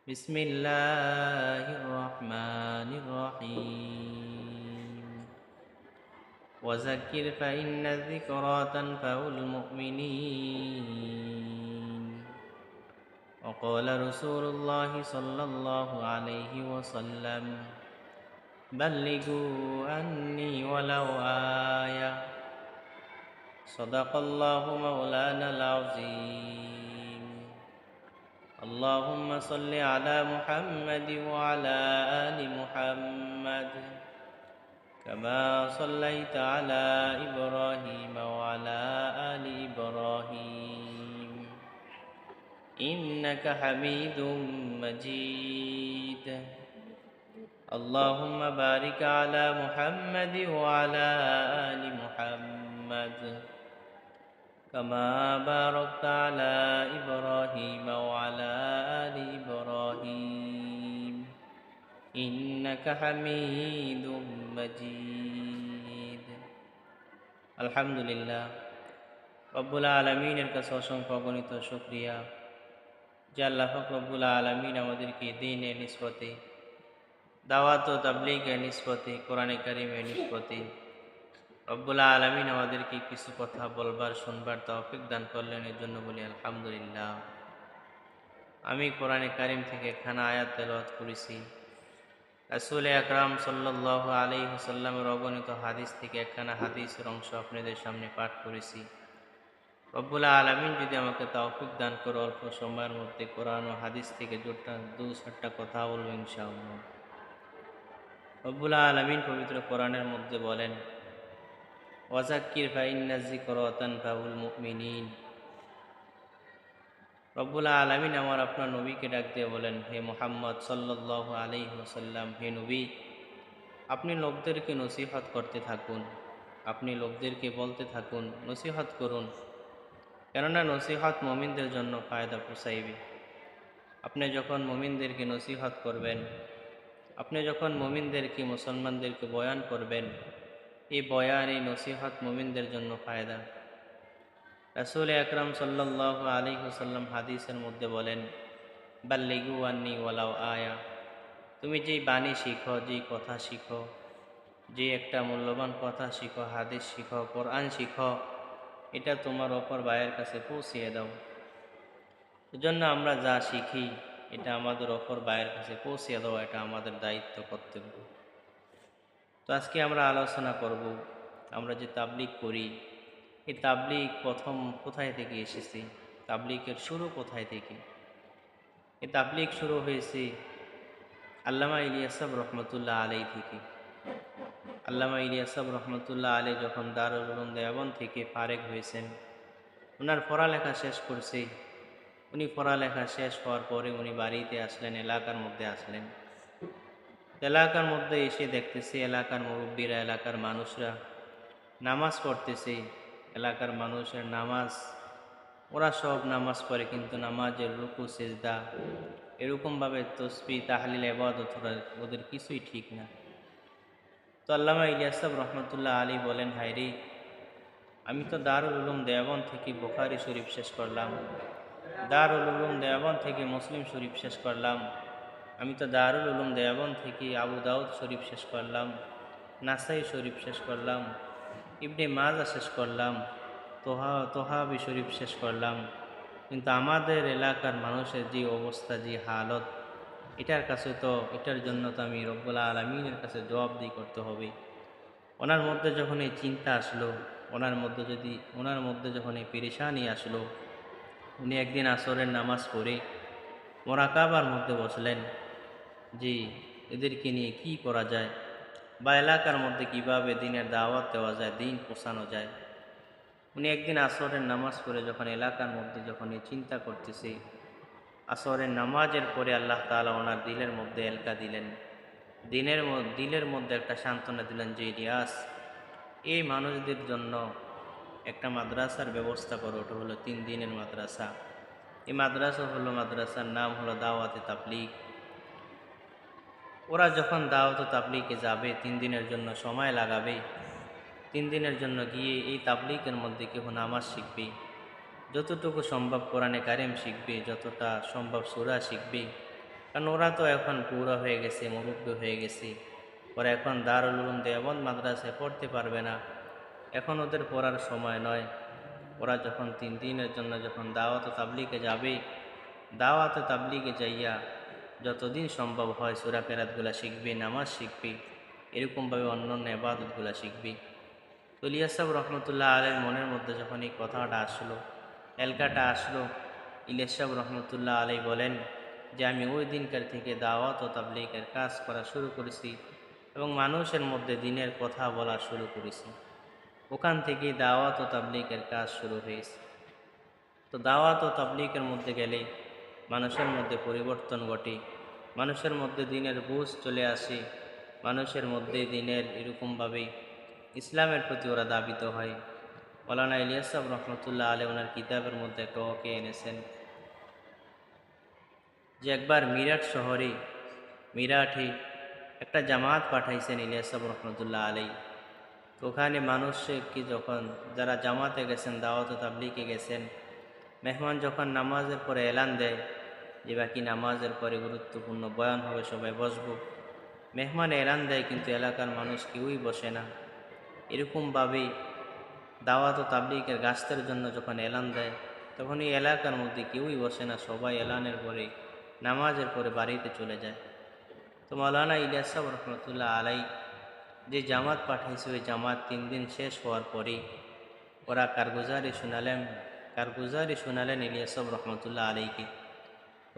بسم الله الرحمن الرحيم وذكر فإن الذكرى تنفع المؤمنين وقال رسول الله صلى الله عليه وسلم بلغوا عني ولو آية صدق الله مولانا العظيم اللهم صل على محمد وعلى آل محمد كما صليت على إبراهيم وعلى آل إبراهيم إنك حميد مجيد اللهم بارك على محمد وعلى آل محمد كما باركت على إبراهيم وعلى آل إبراهيم إنك حميد مجيد الحمد لله রব্বুল আলামিনের কাছে অসংখ্য অগণিত শুকরিয়া যে আল্লাহ পাক রব্বুল আলামিন আমাদেরকে দ্বীনের নিসবতে দাওয়াত ও তাবলীগের নিসবতে কোরআনে কারীমের নিসবতে রব্বুল আলামিন আমাদেরকে কিছু কথা বলবার শুনবার তৌফিক দান করলেন, এর জন্য বলি আলহামদুলিল্লাহ। আমি কোরআনে কারীম থেকে একখানা আয়াত তেলাওয়াত করেছি। রাসূল আকরাম সাল্লাল্লাহু আলাইহি ওয়াসাল্লামের অগণিত হাদিস থেকে একখানা হাদিসের অংশ আপনাদের সামনে পাঠ করেছি। রব্বুল আলামিন যদি আমাকে তৌফিক দান করে অল্প সময়ের মধ্যে কোরআন ও হাদিস থেকে দু চারটা কথা বলবো ইনশাআল্লাহ। রব্বুল আলামিন পবিত্র কোরআনের মধ্যে বলেন, ওয়াযাক্কির ফাইন্নায যিকরা তানফাউল মুমিনিন। রব্বুল আলামিন আমার আপনার নবীকে ডাক দিয়ে বলেন, হে মুহাম্মদ সাল্লাল্লাহু আলাইহি ওয়াসাল্লাম, হে নবী, আপনি লোকদেরকে নসিহত করতে থাকুন, আপনি লোকদেরকে বলতে থাকুন, নসিহত করুন, কেননা নসিহত মুমিনদের জন্য ফায়দা পৌঁছাইবে। আপনি যখন মুমিনদেরকে নসিহত করবেন, আপনি যখন মুমিনদেরকে মুসলমানদেরকে বয়ান করবেন, এই বয়ান এই নসিহত মুমিনদের জন্য ফায়দা। রাসূল আকরাম সাল্লাল্লাহু আলাইহি ওয়াসাল্লাম হাদিসের মধ্যে বলেন, বাল্লিগু আন্নি ওয়ালাউ আয়া। তুমি যেই বাণী শিখো, যেই কথা শিখো, যে একটা মূল্যবান কথা শিখো, হাদিস শিখো, কোরআন শিখো, এটা তোমার অপর ভাইয়ের কাছে পৌঁছিয়ে দাও। এজন্য আমরা যা শিখি এটা আমাদের অপর ভাইয়ের কাছে পৌঁছিয়ে দাও, এটা আমাদের দায়িত্ব, কর্তব্য। তো আজকে আমরা আলোচনা করব, আমরা যে তাবলীগ করি, এই তাবলীগ প্রথম কোথায় থেকে এসেছে, তাবলীগের শুরু কোথায় থেকে। এই তাবলীগ শুরু হয়েছে আল্লামা ইলিয়াস রহমতুল্লাহ আলাই থেকে। আল্লামা ইলিয়াস রহমতুল্লাহ আলাই যখন দারুল উলুম দেওবন্দ থেকে ফারেগ হয়েছেন, ওনার পড়ালেখা শেষ করছে। উনি পড়ালেখা শেষ হওয়ার পরে উনি বাড়িতে আসলেন, এলাকার মধ্যে আসলেন। এলাকার মধ্যে এসে দেখতেছে এলাকার মুরব্বীরা, এলাকার মানুষরা নামাজ পড়তেছে। এলাকার মানুষের নামাজ, ওরা সব নামাজ পড়ে, কিন্তু নামাজের রুকু সিজদা এরকমভাবে তসবিহ তাহলিল ইবাদত ওদের কিছুই ঠিক না। তো আল্লামা ইলিয়াস রহমতুল্লাহ আলী বলেন, হায়রে, আমি তো দারুল উলুম দেওবন্দ থেকে বুখারী শরীফ শেষ করলাম, দারুল উলুম দেওবন্দ থেকে মুসলিম শরীফ শেষ করলাম, আমি তো দারুল উলুম দেওবন্দ থেকে আবু দাউদ শরীফ শেষ করলাম, নাসাই শরীফ শেষ করলাম, ইবনে মাজা শেষ করলাম, তোহাবি শরীফ শেষ করলাম, কিন্তু আমাদের এলাকার মানুষের যে অবস্থা, যে হালত, এটার জন্য তো আমি রব্বুল আলামিনের কাছে জবাবদিহি করতে হবে। ওনার মধ্যে যখন এই চিন্তা আসলো, ওনার মধ্যে যখন এই পেরেশানি আসলো, উনি একদিন আসরের নামাজ পড়ে মোরাকাবার মধ্যে বসলেন যে এদেরকে নিয়ে কি করা যায়, বা এলাকার মধ্যে কিভাবে দিনের দাওয়াত দেওয়া যায়, দিন পৌঁছানো যায়। উনি একদিন আসরের নামাজ পড়ে যখন এলাকার মধ্যে যখন এই চিন্তা করতেছে, আসরের নামাজের পরে আল্লাহ তাআলা ওনার দিলের মধ্যে এলকা দিলেন, দিলের মধ্যে একটা সান্ত্বনা দিলেন যে ইলিয়াস, এই মানুষদের জন্য একটা মাদ্রাসার ব্যবস্থা করো। ওটা হলো 3 দিনের মাদ্রাসা। এই মাদ্রাসার নাম হলো দাওয়াতে তাবলীগ। ওরা যখন দাওয়াত তাবলীগে যাবে, 3 দিনের জন্য সময় লাগাবে। 3 দিনের জন্য গিয়ে এই তাবলীগের মধ্যে কেউ নামাজ শিখবে, যতটুকু সম্ভব কোরআনে কারিম শিখবে, যতটা সম্ভব সূরা শিখবে, কারণ ওরা তো এখন বুড়া হয়ে গেছে, মুরব্বী হয়ে গেছে। ওরা এখন দারুল উলুম দেওবন্দ মাদ্রাসায় পড়তে পারবে না। এখন ওদের পড়ার সময় নয়। ওরা যখন 3 দিনের জন্য যখন দাওয়াত ও তাবলিগে যাবে, দাওয়াত ও তাবলিগে যাইয়া যতদিন সম্ভব হয় সূরা কেরাতগুলা শিখবে, নামাজ শিখবে, এরকমভাবে অন্যান্য ইবাদতগুলা শিখবে। তো ইলিয়াস সাহেব রহমতুল্লাহ আলাইহির মনের মধ্যে যখন এই কথাটা আসলো, এলকাটা আসলো, ইলিয়াস সাহেব রহমতুল্লাহ আলাইহি বলেন যে আমি ওই দিনকার থেকে দাওয়াত ও তাবলীগের কাজ করা শুরু করেছি এবং মানুষের মধ্যে দিনের কথা বলা শুরু করেছি। ওখান থেকেই দাওয়াত ও তাবলীগের কাজ শুরু হয়েছে। তো দাওয়াত ও তাবলীগের মধ্যে গেলে মানুষের মধ্যে পরিবর্তন ঘটে, মানুষের মধ্যে দিনের বুঝ চলে আসে, মানুষের মধ্যে দিনের এরকমভাবে ইসলামের প্রতি ওরা দাবিত হয়। মৌলানা ইলিয়াস সাহেব রহমতুল্লাহ আলাইহি ওনার কিতাবের মধ্যে একটা ওকে এনেছেন যে একবার মিরাট শহরে, মিরাটে একটা জামাত পাঠাইছেন ইলিয়াস সাহেব রহমতুল্লাহ আলাইহি। তো ওখানে মানুষকে যখন যারা জামাতে গেছেন, দাওয়াত ও তাবলীগে গেছেন, মেহমান যখন নামাজের পরে এলান দেয় যে বাকি নামাজের পরে গুরুত্বপূর্ণ বয়ান হবে, সবাই বসবো, মেহমান এলান দেয় কিন্তু এলাকার মানুষ কেউই বসে না। এরকমভাবেই দাওয়াত ও তাবলীগের গাছতের জন্য যখন এলান দেয় তখন এই এলাকার মধ্যে কেউই বসে না, সবাই এলানের পরে নামাজের পরে বাড়িতে চলে যায়। তো মৌলানা ইলিয়াস সাহেব রহমতুল্লাহ আলাই যে জামাত পাঠাইছে, ওই জামাত 3 দিন শেষ হওয়ার পরে ওরা কারগুজারি শোনালেন ইলিয়াস সাহেব রহমতুল্লাহ আলাইকে।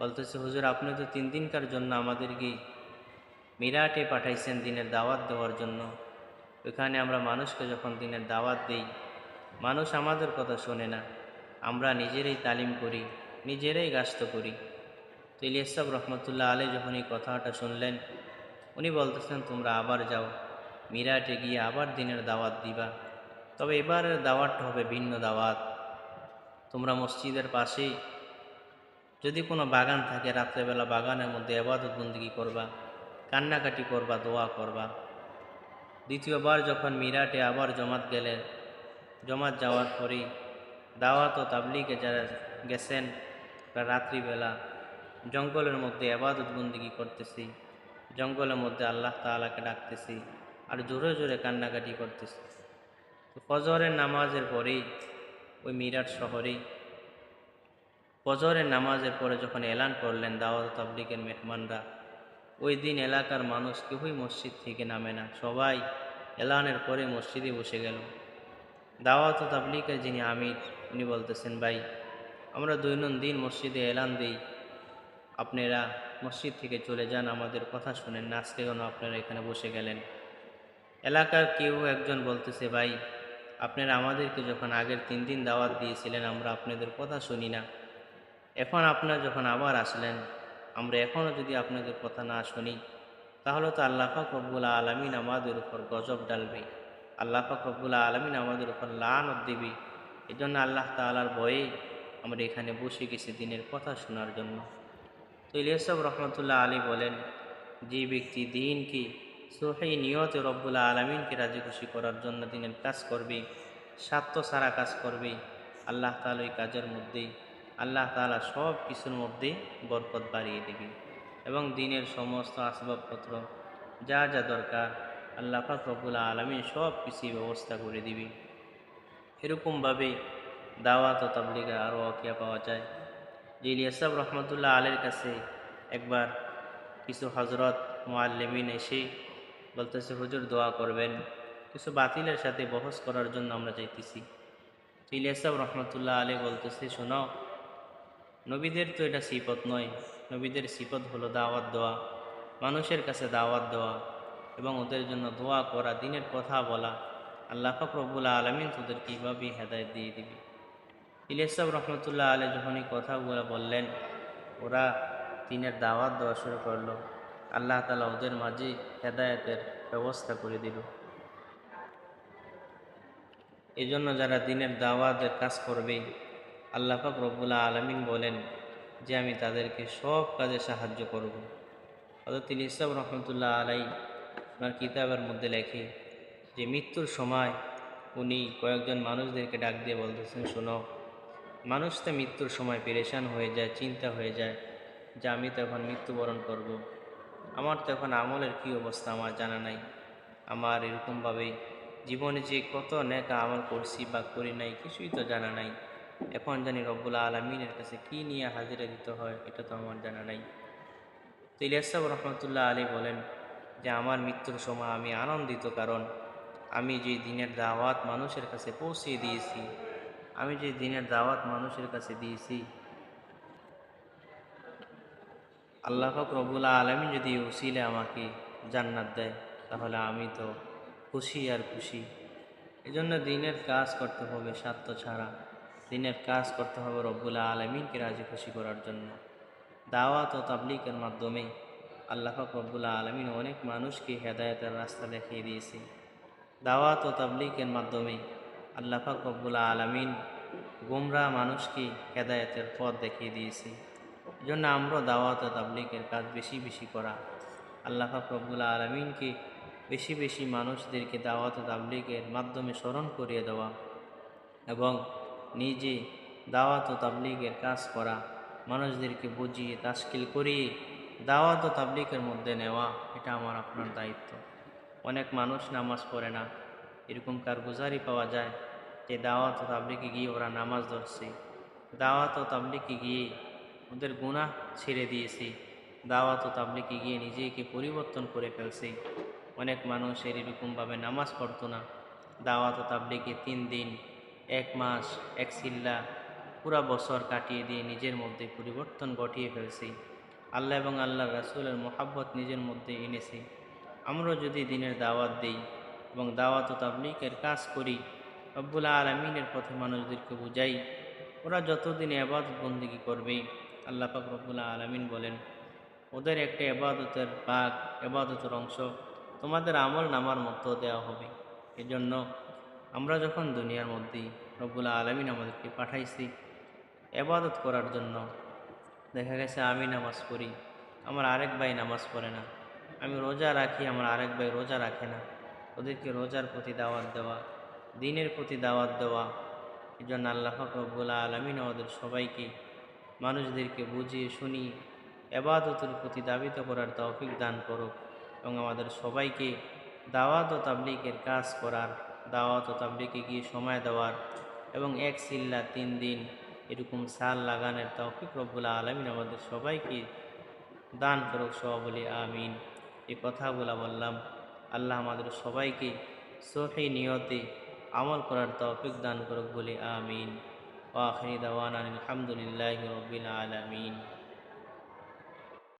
বলতেছে, হুজুর আপনি তো 3 দিনকার জন্য আমাদেরকে মিরাটে পাঠাইছেন দিনের দাওয়াত দেওয়ার জন্য। ওখানে আমরা মানুষকে যখন দিনের দাওয়াত দিই, মানুষ আমাদের কথা শোনে না, আমরা নিজেরাই তালিম করি, নিজেরাই গাস্ত করি। তো ইলিয়াস সাহেব রহমতুল্লাহ আলাই যখন এই কথাটা শুনলেন, উনি বলতেছেন তোমরা আবার যাও, মিরাটে গিয়ে আবার দিনের দাওয়াত দিবা, তবে এবারের দাওয়াতটা হবে ভিন্ন দাওয়াত। তোমরা মসজিদের পাশে যদি কোনো বাগান থাকে, রাত্রেবেলা বাগানের মধ্যে ইবাদত বন্দেগী করবা, কান্নাকাটি করবা, দোয়া করবা। দ্বিতীয়বার যখন মিরাটে আবার জমাত গেলেন, জমাত যাওয়ার পরেই দাওয়াত ও তাবলীগে যারা গেছেন, রাত্রিবেলা জঙ্গলের মধ্যে ইবাদত বন্দেগী করতেছি, জঙ্গলের মধ্যে আল্লাহ তাআলাকে ডাকতেছি আর জোরে জোরে কান্নাকাটি করতেছি। তো ফজরের নামাজের পরেই ওই মিরাট শহরেই ফজরের নামাজের পরে যখন এলান করলেন দাওয়াত ও তাবলীগের মেহমানরা, ওই দিন এলাকার মানুষ কেউই মসজিদ থেকে নামে না, সবাই এলানের পরে মসজিদে বসে গেল। দাওয়াত ও তাবলীগের যিনি আমির, উনি বলতেছেন, ভাই আমরা দৈনন্দিন মসজিদে এলান দিই, আপনারা মসজিদ থেকে চলে যান, আমাদের কথা শুনেন না, আজকে কেন আপনারা এখানে বসে গেলেন? এলাকার কেউ একজন বলতেছে, ভাই আপনারা আমাদেরকে যখন আগের 3 দিন দাওয়াত দিয়েছিলেন আমরা আপনাদের কথা শুনি না, এখন আপনারা যখন আবার আসলেন, আমরা এখনও যদি আপনাদের কথা না শুনি তাহলে তো আল্লাহ পাক রব্বুল আলামিন আমাদের উপর গজব ডালবে, আল্লাহ পাক রব্বুল আলামিন আমাদের উপর লানত দিবে। এই জন্য আল্লাহ তাআলার ভয়ে আমরা এখানে বসে গেছি দিনের কথা শোনার জন্য। তো ইলিয়াস সাহেব রহমতুল্লাহ আলী বলেন, যে ব্যক্তি দিনকে সহি নিয়তে রব্বুল আলামিনকে রাজি খুশি করার জন্য দিনের কাজ করবে, স্বার্থ ছাড়া কাজ করবে, আল্লাহ তাআলা ওই কাজের মধ্যেই আল্লাহ তাআলা সব কিছুর মধ্যেই বরকত বাড়িয়ে দেবে এবং দিনের সমস্ত আসবাবপত্র যা যা দরকার আল্লাহ পাক রব্বুল আলামিন সব কিছুই ব্যবস্থা করে দিবে। এরকমভাবে দাওয়াত ও তাবলীগে আরও ওয়াকিয়া পাওয়া যায় যে ইলিয়াস সাহেব রহমতুল্লাহ আলীর কাছে একবার কিছু হজরত মুআল্লিমিন এসে বলতেছে, হুজুর দোয়া করবেন, কিছু বাতিলের সাথে বহস করার জন্য আমরা চাইতেছি। তো ইলিয়াস সাহেব রহমতুল্লাহ আলী বলতেছে, শোনো, নবীদের তো এটা সিফত নয়, নবীদের সিফত হলো দাওয়াত দেওয়া, মানুষের কাছে দাওয়াত দেওয়া এবং ওদের জন্য দোয়া করা, দিনের কথা বলা। আল্লাহ পাক রব্বুল আলামিন তোদের কীভাবে হেদায়েত দিয়ে দিবে। ইলিয়াস সাহেব রহমতুল্লাহ আলাইহি যখন এই কথাগুলো বললেন, ওরা দিনের দাওয়াত দেওয়া শুরু করলো, আল্লাহ তাআলা ওদের মাঝে হেদায়েতের ব্যবস্থা করে দিল। এই জন্য যারা দিনের দাওয়াতের কাজ করবে, আল্লাহ পাক রব্বুল আলামিন বলেন যে আমি তাদেরকে সব কাজে সাহায্য করব। হযরত ইলিয়াস সাহেব রহমতুল্লাহ আলাইহি ওনার কিতাবের মধ্যে লেখে যে মৃত্যুর সময় উনি কয়েকজন মানুষদেরকে ডাক দিয়ে বলতেছেন, শোনো, মানুষ তো মৃত্যুর সময় পেরেশান হয়ে যায়, চিন্তা হয়ে যায়, যে আমি তো এখন মৃত্যুবরণ করব। আমার তো এখন আমলের কী অবস্থা আমার জানা নাই। আমার এরকমভাবে জীবনে যে কত নেক আমল করছি বা করি নাই কিছুই তো জানা নাই। এখন জানি রব্বুল আলমিনের কাছে কী নিয়ে হাজিরা দিতে হয় এটা তো আমার জানা নাই। তো ইলিয়াস সাহেব রহমতুল্লাহ আলী বলেন যে আমার মৃত্যুর সময় আমি আনন্দিত, কারণ আমি যে দিনের দাওয়াত মানুষের কাছে পৌঁছে দিয়েছি, আমি যে দিনের দাওয়াত মানুষের কাছে দিয়েছি, আল্লাহ পাক রব্বুল আলামিন যদি উসিলে আমাকে জান্নাত দেয় তাহলে আমি তো খুশি আর খুশি। এজন্য দিনের কাজ করতে হবে স্বার্থ ছাড়া। দিনের কাজ করতে হবে রব্বুল আলামিনকে রাজি খুশি করার জন্য। দাওয়াত ও তাবলীগের মাধ্যমে আল্লাহ পাক রব্বুল আলামিন অনেক মানুষকে হেদায়েতের রাস্তা দেখিয়ে দিয়েছে। দাওয়াত ও তাবলীগের মাধ্যমে আল্লাহ পাক রব্বুল আলামিন গোমরা মানুষকে হেদায়েতের পথ দেখিয়ে দিয়েছে। এজন্য আমরা দাওয়াত ও তাবলীগের কাজ বেশি বেশি করা, আল্লাহ পাক রব্বুল আলামিনকে বেশি বেশি মানুষদেরকে দাওয়াত ও তাবলীগের মাধ্যমে স্মরণ করিয়ে দেওয়া এবং নিজে দাওয়াত ও তাবলীগের কাজ করা, মানুষদেরকে বুঝিয়ে তাশকিল করিয়ে দাওয়াত ও তাবলীগের মধ্যে নেওয়া, এটা আমার আপনার দায়িত্ব। অনেক মানুষ নামাজ পড়ে না, এরকম কারগুজারি পাওয়া যায় যে দাওয়াত ও তাবলীগে গিয়ে ওরা নামাজ ধরছে, দাওয়াত ও তাবলীগে গিয়ে ওদের গুনাহ ছেড়ে দিয়েছে, দাওয়াত ও তাবলীগে গিয়ে নিজেকে পরিবর্তন করে ফেলছে। অনেক মানুষের এরকমভাবে নামাজ পড়তো না, দাওয়াত ও তাবলীগে 3 দিন, 1 মাস, 1 চিল্লা, পুরা বছর কাটিয়ে দিয়ে নিজের মধ্যে পরিবর্তন ঘটিয়ে ফেলছে। আল্লাহ এবং আল্লাহর রাসূলের মোহাব্বত নিজের মধ্যে এনেছে। আমরা যদি দিনের দাওয়াত দেই এবং দাওয়াত ও তাবলীগের কাজ করি, রব্বুল আলামিনের পথে মানুষদেরকে বুঝাই, ওরা যতদিন ইবাদত বন্দেগী করবে, আল্লাহ পাক রব্বুল আলামিন বলেন ওদের একটা ইবাদতের ভাগ, ইবাদতের অংশ তোমাদের আমল নামার মতো দেওয়া হবে। এজন্য আমরা যখন দুনিয়ার মধ্যে রব্বুল আলামিন আমাদেরকে পাঠাইছি ইবাদত করার জন্য, দেখা গেছে আমি নামাজ পড়ি, আমার আরেক ভাই নামাজ পড়ে না, আমি রোজা রাখি, আমার আরেক ভাই রোজা রাখে না, ওদেরকে রোজার প্রতি দাওয়াত দেওয়া, দিনের প্রতি দাওয়াত দেওয়া। এই জন্য আল্লাহ পাক রব্বুল আলামিন আমাদের সবাইকে মানুষদেরকে বুঝিয়ে শুনিয়ে ইবাদতের প্রতি দাবিত করার তৌফিক দান করুক এবং আমাদের সবাইকে দাওয়াত ও তাবলীগের কাজ করার, দাওয়াত ও তাবলীগে গিয়ে সময় দেওয়ার এবং 1 চিল্লা 3 দিন এরকম সাল লাগানোর তৌফিক রব্বুল আলামিন আমাদের সবাইকে দান করুক। সব বলি আমিন। এই কথাগুলো বললাম, আল্লাহ আমাদের সবাইকে সহি নিয়তে আমল করার তৌফিক দান করুক বলি আমিন। ওয়া আখিরি দাওয়ানা আলহামদুলিল্লাহি রাব্বিল আলামিন।